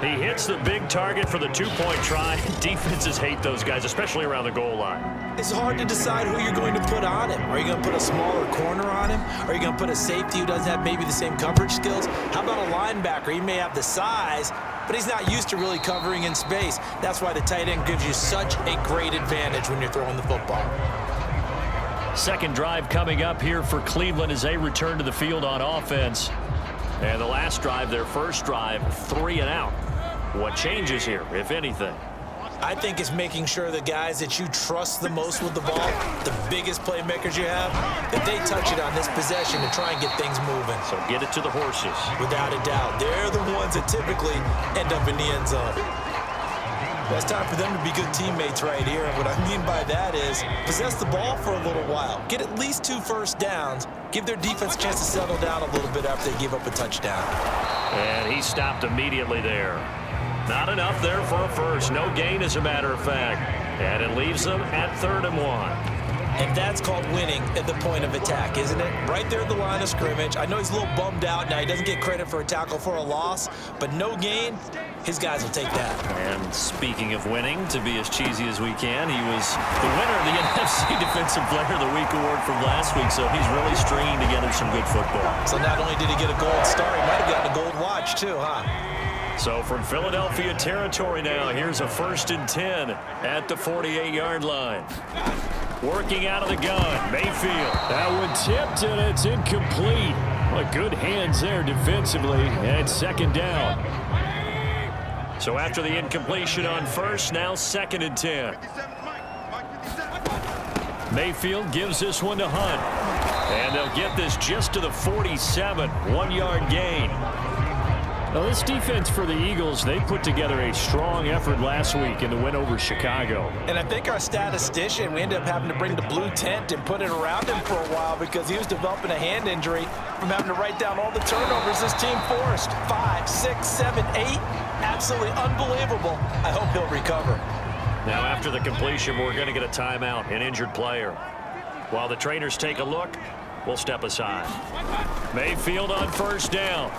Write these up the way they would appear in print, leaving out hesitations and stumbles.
He hits the big target for the two-point try. Defenses hate those guys, especially around the goal line. It's hard to decide who you're going to put on him. Are you going to put a smaller corner on him? Are you going to put a safety who doesn't have maybe the same coverage skills? How about a linebacker? He may have the size, but he's not used to really covering in space. That's why the tight end gives you such a great advantage when you're throwing the football. Second drive coming up here for Cleveland as they return to the field on offense. And the last drive, their first drive, 3 and out. What changes here, if anything? I think it's making sure the guys that you trust the most with the ball, the biggest playmakers you have, that they touch it on this possession to try and get things moving. So get it to the horses. Without a doubt. They're the ones that typically end up in the end zone. Well, it's time for them to be good teammates right here. And what I mean by that is possess the ball for a little while. Get at least 2 first downs. Give their defense a chance to settle down a little bit after they give up a touchdown. And he stopped immediately there. Not enough there for a first. No gain, as a matter of fact. And it leaves them at 3rd and 1. And that's called winning at the point of attack, isn't it? Right there at the line of scrimmage. I know he's a little bummed out now. He doesn't get credit for a tackle for a loss, but no gain, his guys will take that. And speaking of winning, to be as cheesy as we can, he was the winner of the NFC Defensive Player of the Week award from last week, so he's really stringing together some good football. So not only did he get a gold star, he might have gotten a gold watch too, huh? So from Philadelphia territory now, here's a 1st and 10 at the 48-yard line. Working out of the gun, Mayfield. That one tipped, and it's incomplete. But good hands there defensively, and it's 2nd down. So after the incompletion on first, now 2nd and 10. Mayfield gives this one to Hunt. And they'll get this just to the 47, 1-yard gain. Now, this defense for the Eagles, they put together a strong effort last week in the win over Chicago. And I think our statistician, we ended up having to bring the blue tent and put it around him for a while because he was developing a hand injury from having to write down all the turnovers this team forced. 5, 6, 7, 8. Absolutely unbelievable. I hope he'll recover. Now, after the completion, we're going to get a timeout, an injured player. While the trainers take a look, we'll step aside. Mayfield on 1st down.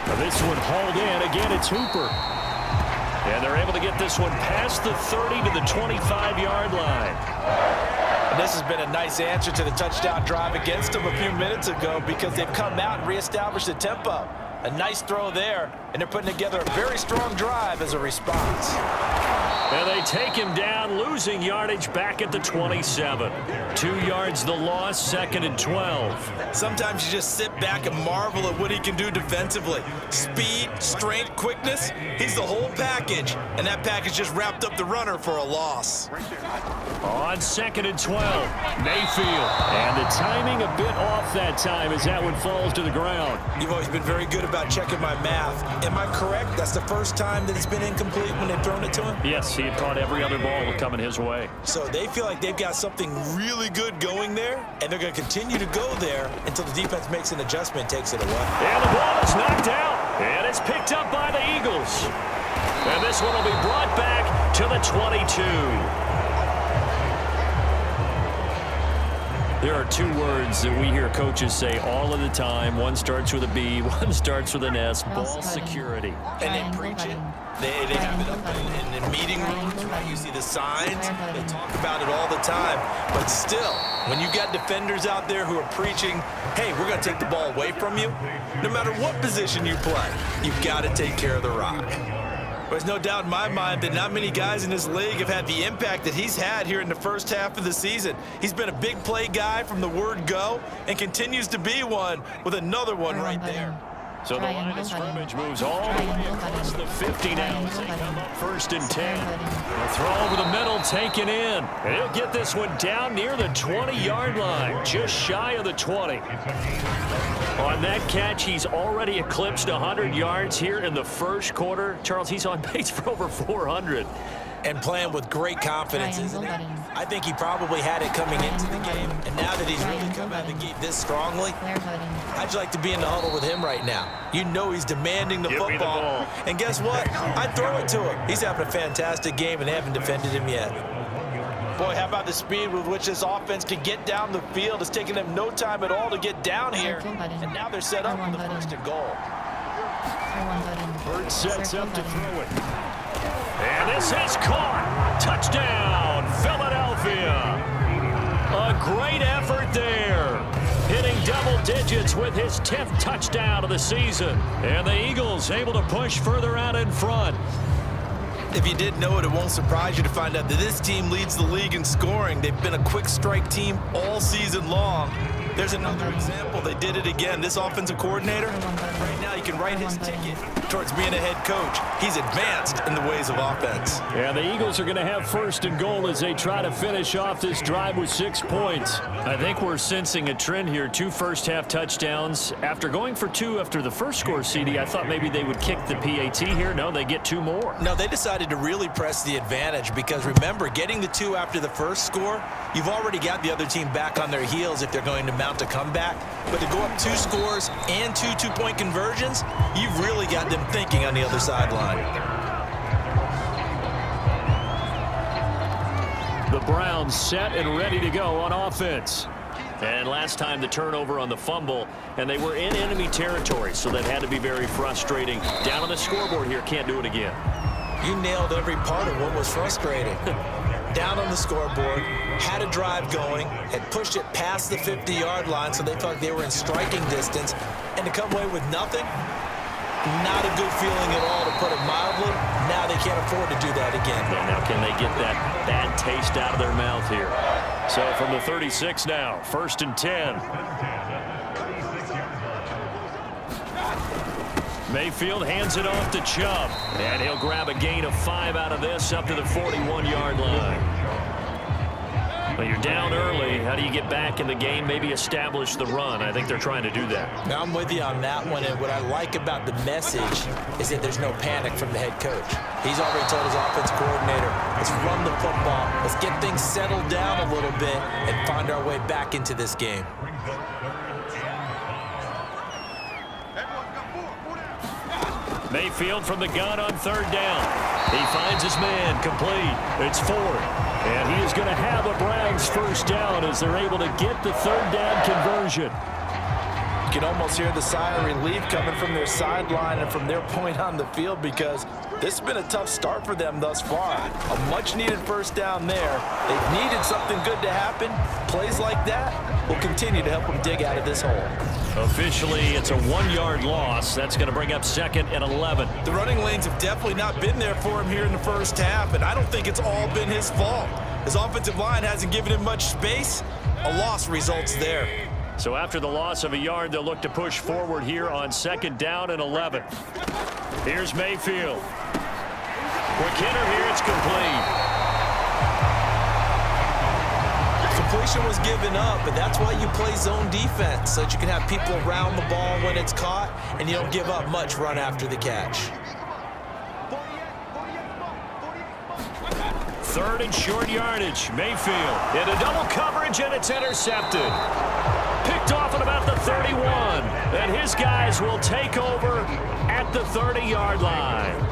Now this one hauled in. Again, it's Hooper. And they're able to get this one past the 30 to the 25-yard line. And this has been a nice answer to the touchdown drive against them a few minutes ago because they've come out and reestablished the tempo. A nice throw there, and they're putting together a very strong drive as a response. And they take him down, losing yardage back at the 27. 2 yards the loss, 2nd and 12. Sometimes you just sit back and marvel at what he can do defensively. Speed, strength, quickness, he's the whole package. And that package just wrapped up the runner for a loss. On 2nd and 12, Mayfield. And the timing a bit off that time as that one falls to the ground. You've always been very good about checking my math. Am I correct? That's the first time that it's been incomplete when they've thrown it to him? Yes, he had caught every other ball coming his way. So they feel like they've got something really good going there, and they're going to continue to go there until the defense makes an adjustment, takes it away. And the ball is knocked out, and it's picked up by the Eagles. And this one will be brought back to the 22. There are 2 words that we hear coaches say all of the time. One starts with a B, one starts with an S. Ball security. And they preach it. They have it up in the meeting rooms, right? You see the signs. They talk about it all the time. But still, when you got defenders out there who are preaching, hey, we're going to take the ball away from you, no matter what position you play, you've got to take care of the rock. There's no doubt in my mind that not many guys in this league have had the impact that he's had here in the first half of the season. He's been a big play guy from the word go and continues to be one with another one right there. So the line of scrimmage moves all the way across the 50 now as they come up 1st and 10. A throw over the middle taken in. And he'll get this one down near the 20-yard line, just shy of the 20. On that catch, he's already eclipsed 100 yards here in the first quarter. Charles, he's on pace for over 400. And playing with great confidence, isn't he? I think he probably had it coming into the game. And now that he's really come out of the gate this strongly, how'd you like to be in the huddle with him right now? You know he's demanding the football. And guess what? I'd throw it to him. He's having a fantastic game, and they haven't defended him yet. Boy, how about the speed with which this offense can get down the field? It's taken them no time at all to get down here. And now they're set up for the 1st and goal. Bird sets up to throw it. And this is caught. Touchdown, Philadelphia. A great effort there. Hitting double digits with his 10th touchdown of the season. And the Eagles able to push further out in front. If you didn't know it, it won't surprise you to find out that this team leads the league in scoring. They've been a quick strike team all season long. There's another example. They did it again. This offensive coordinator, right now, he can write his ticket towards being a head coach. He's advanced in the ways of offense. Yeah, the Eagles are going to have first and goal as they try to finish off this drive with 6 points. I think we're sensing a trend here. 2 first-half touchdowns. After going for 2 after the first score, CD, I thought maybe they would kick the PAT here. No, they get 2 more. No, they decided to really press the advantage because, remember, getting the 2 after the first score, you've already got the other team back on their heels if they're going to mount a comeback. But to go up 2 scores and 2 two-point conversions, you've really got them thinking on the other sideline. The Browns set and ready to go on offense. And last time the turnover on the fumble, and they were in enemy territory, so that had to be very frustrating. Down on the scoreboard here, can't do it again. You nailed every part of what was frustrating. Down on the scoreboard, had a drive going, had pushed it past the 50-yard line, so they felt like they were in striking distance, and to come away with nothing, not a good feeling at all, to put it mildly. Now they can't afford to do that again. And now can they get that bad taste out of their mouth here? So from the 36 now, 1st and 10. Mayfield hands it off to Chubb, and he'll grab a gain of 5 out of this up to the 41-yard line. Well, you're down early. How do you get back in the game, maybe establish the run? I think they're trying to do that. Now, I'm with you on that one, and what I like about the message is that there's no panic from the head coach. He's already told his offensive coordinator, let's run the football, let's get things settled down a little bit and find our way back into this game. Mayfield from the gun on 3rd down. He finds his man, complete. It's Ford. And he is going to have a Browns first down as they're able to get the 3rd down conversion. You can almost hear the sigh of relief coming from their sideline and from their point on the field because this has been a tough start for them thus far. A much-needed first down there. They've needed something good to happen. Plays like that will continue to help them dig out of this hole. Officially, it's a 1-yard loss. That's going to bring up 2nd and 11. The running lanes have definitely not been there for him here in the first half, and I don't think it's all been his fault. His offensive line hasn't given him much space. A loss results there. So after the loss of a yard, they'll look to push forward here on 2nd down and 11. Here's Mayfield. Quick hitter here, it's complete. Completion was given up, but that's why you play zone defense, so that you can have people around the ball when it's caught, and you don't give up much run after the catch. 3rd and short yardage. Mayfield into double coverage, and it's intercepted. Picked off at about the 31, and his guys will take over at the 30-yard line.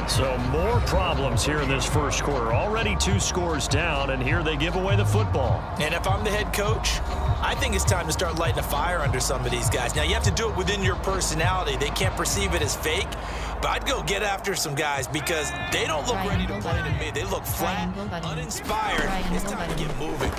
So more problems here in this first quarter. Already 2 scores down, and here they give away the football. And if I'm the head coach, I think it's time to start lighting a fire under some of these guys. Now, you have to do it within your personality. They can't perceive it as fake. But I'd go get after some guys because they don't look ready to play to me. They look flat, uninspired. It's time to get moving.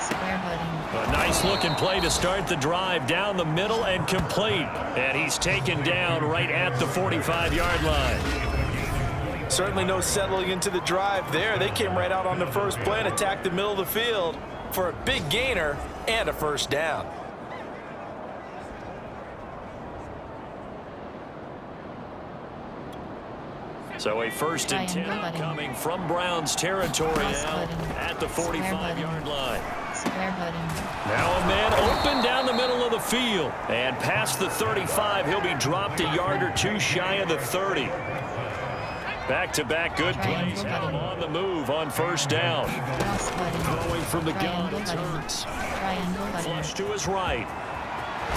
A nice-looking play to start the drive down the middle and complete. And he's taken down right at the 45-yard line. Certainly no settling into the drive there. They came right out on the first play and attacked the middle of the field for a big gainer and a first down. So a 1st and 10 coming from Browns territory now at the 45-yard line. Now a man open down the middle of the field. And past the 35, he'll be dropped a yard or 2 shy of the 30. Back-to-back good plays. Have him on the move on 1st down. Throwing from the gun, it's Hurts. Flush to his right.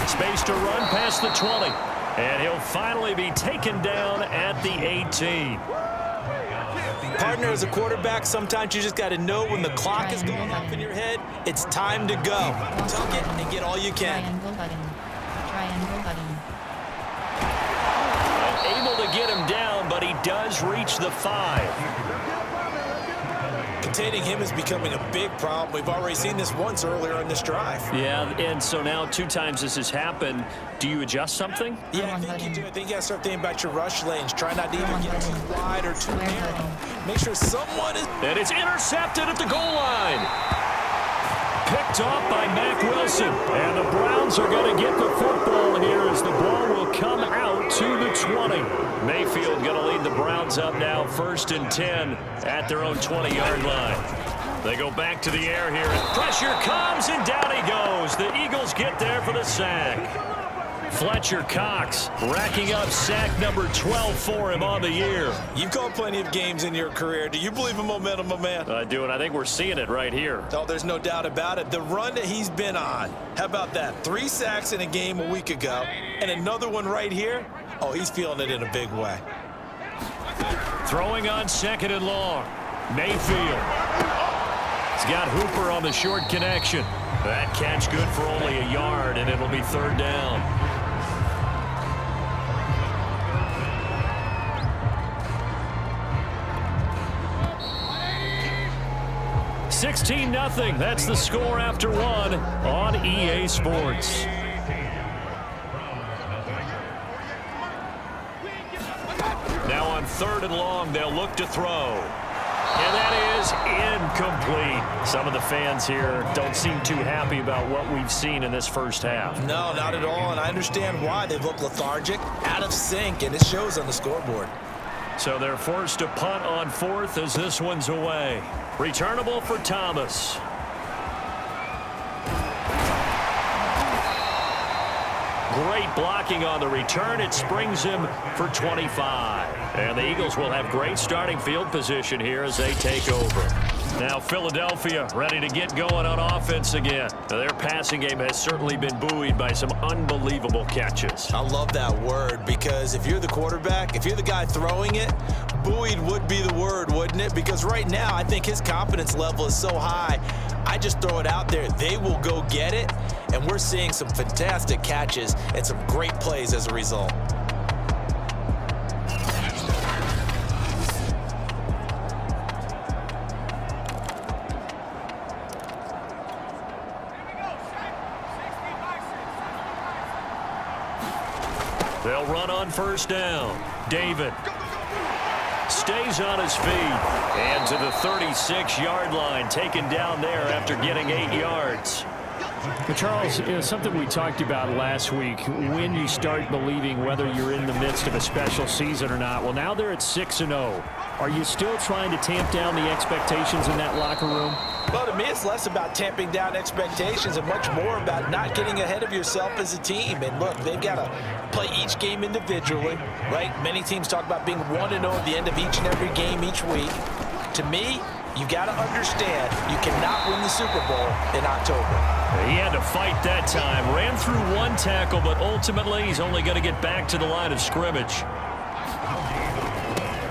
Space to run past the 20. And he'll finally be taken down at the 18. Partner, as a quarterback, sometimes you just got to know when the clock is going off in your head, it's time to go. Tuck it and get all you can. Able to get him down, but he does reach the 5. Containing him is becoming a big problem. We've already seen this once earlier in this drive. Yeah, and so now 2 times this has happened. Do you adjust something? Yeah, I think you do. I think you got to start thinking about your rush lanes. Try not to either get too wide or too narrow. Make sure someone is... And it's intercepted at the goal line. Picked off by Mack Wilson. And the Browns are going to get the football here as the ball will come out to the 20. Mayfield going to lead the Browns up now, 1st and 10 at their own 20-yard line. They go back to the air here. And pressure comes, and down he goes. The Eagles get there for the sack. Fletcher Cox racking up sack number 12 for him on the year. You've called plenty of games in your career. Do you believe in momentum, my man? I do, and I think we're seeing it right here. Oh, there's no doubt about it. The run that he's been on, how about that? 3 sacks in a game a week ago, and another one right here. Oh, he's feeling it in a big way. Throwing on 2nd and long. Mayfield. He's got Hooper on the short connection. That catch good for only a yard, and it'll be 3rd down. 16-0. That's the score after 1 on EA Sports. Now on 3rd and long, they'll look to throw. And that is incomplete. Some of the fans here don't seem too happy about what we've seen in this first half. No, not at all, and I understand why. They look lethargic, out of sync, and it shows on the scoreboard. So they're forced to punt on 4th as this one's away. Returnable for Thomas. Great blocking on the return. It springs him for 25. And the Eagles will have great starting field position here as they take over. Now Philadelphia ready to get going on offense again. Now, their passing game has certainly been buoyed by some unbelievable catches. I love that word because if you're the quarterback, if you're the guy throwing it, buoyed would be the word, wouldn't it? Because right now I think his confidence level is so high. I just throw it out there. They will go get it. And we're seeing some fantastic catches and some great plays as a result. They'll run on 1st down. David stays on his feet. And to the 36-yard line, taken down there after getting 8 yards. But Charles, something we talked about last week, when you start believing whether you're in the midst of a special season or not. Well, now they're at 6-0. Are you still trying to tamp down the expectations in that locker room? Well, to me, it's less about tamping down expectations and much more about not getting ahead of yourself as a team. And look, they've got to play each game individually, right? Many teams talk about being 1-0 at the end of each and every game each week. To me, you got to understand you cannot win the Super Bowl in October. He had to fight that time. Ran through 1 tackle, but ultimately he's only going to get back to the line of scrimmage.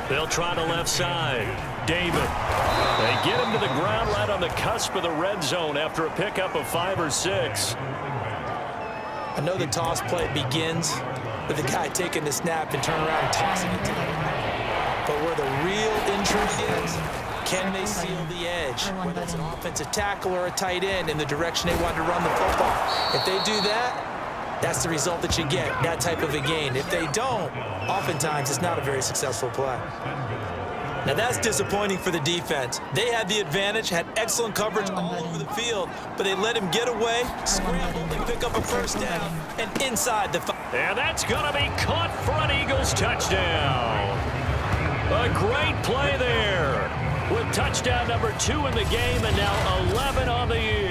They'll try the left side. David. They get him to the ground right on the cusp of the red zone after a pickup of 5 or 6. I know the toss play begins with the guy taking the snap and turn around and tossing it to him. But where the real intrigue is, can they seal the edge? Whether it's an offensive tackle or a tight end in the direction they want to run the football. If they do that, that's the result that you get, that type of a gain. If they don't, oftentimes it's not a very successful play. Now that's disappointing for the defense. They had the advantage, had excellent coverage all over the field, but they let him get away, scramble, and pick up a 1st down, and inside the... And that's going to be caught for an Eagles touchdown. A great play there with touchdown number 2 in the game and now 11 on the year.